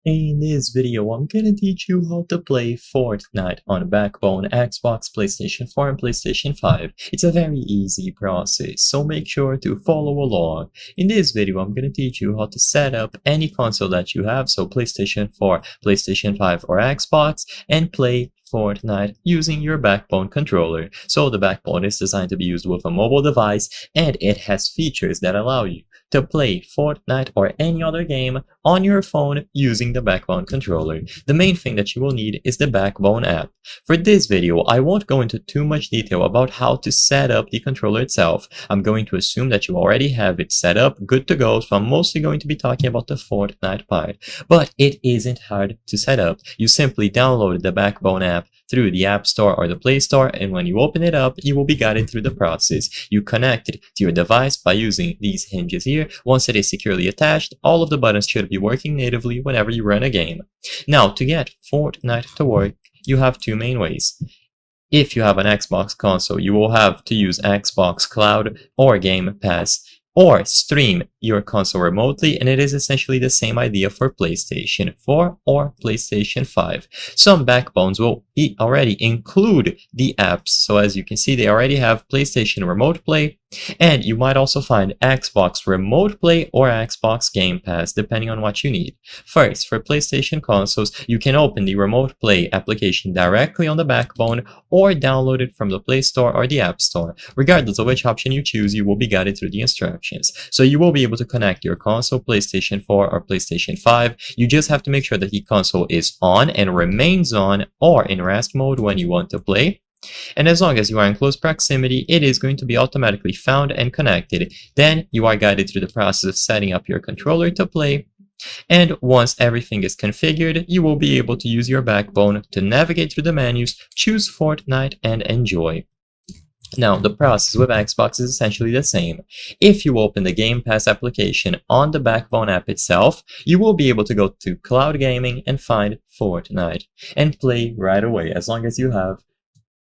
In this video, I'm gonna teach you how to play Fortnite on Backbone, Xbox, PlayStation 4, and PlayStation 5. It's a very easy process, so make sure to follow along. In this video, I'm gonna teach you how to set up any console that you have, so PlayStation 4, PlayStation 5, or Xbox, and play Fortnite using your Backbone controller. So the Backbone is designed to be used with a mobile device, and it has features that allow you to play Fortnite or any other game on your phone using the Backbone controller. The main thing that you will need is the Backbone app. For this video, I won't go into too much detail about how to set up the controller itself. I'm going to assume that you already have it set up, good to go, so I'm mostly going to be talking about the Fortnite part. But it isn't hard to set up. You simply download the Backbone app through the App Store or the Play Store, and when you open it up, you will be guided through the process. You connect it to your device by using these hinges here. Once it is securely attached, all of the buttons should be working natively whenever you run a game. Now, to get Fortnite to work, you have two main ways. If you have an Xbox console, you will have to use Xbox Cloud or Game Pass, or stream your console remotely, and it is essentially the same idea for PlayStation 4 or PlayStation 5. Some Backbones will already include the apps, so as you can see, they already have PlayStation Remote Play, and you might also find Xbox Remote Play or Xbox Game Pass, depending on what you need. First, for PlayStation consoles, you can open the Remote Play application directly on the Backbone or download it from the Play Store or the App Store. Regardless of which option you choose, you will be guided through the instructions. So you will be able to connect your console, PlayStation 4 or PlayStation 5. You just have to make sure that the console is on and remains on or in rest mode when you want to play. And as long as you are in close proximity, it is going to be automatically found and connected. Then you are guided through the process of setting up your controller to play. And once everything is configured, you will be able to use your Backbone to navigate through the menus, choose Fortnite, and enjoy. Now, the process with Xbox is essentially the same. If you open the Game Pass application on the Backbone app itself, you will be able to go to Cloud Gaming and find Fortnite and play right away, as long as you have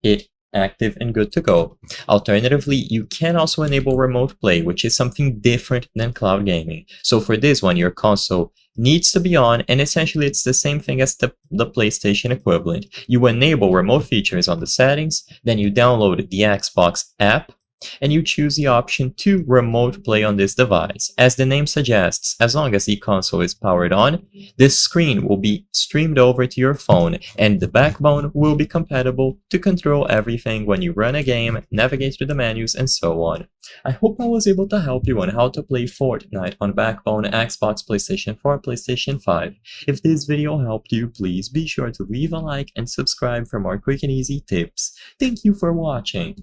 it active and good to go. Alternatively, you can also enable remote play, which is something different than cloud gaming. So for this one, your console needs to be on, and essentially it's the same thing as the PlayStation equivalent. You enable remote features on the settings, then you download the Xbox app, and you choose the option to remote play on this device. As the name suggests, as long as the console is powered on, this screen will be streamed over to your phone, and the Backbone will be compatible to control everything when you run a game, navigate through the menus, and so on. I hope I was able to help you on how to play Fortnite on Backbone, Xbox, PlayStation 4, PlayStation 5. If this video helped you, please be sure to leave a like and subscribe for more quick and easy tips. Thank you for watching.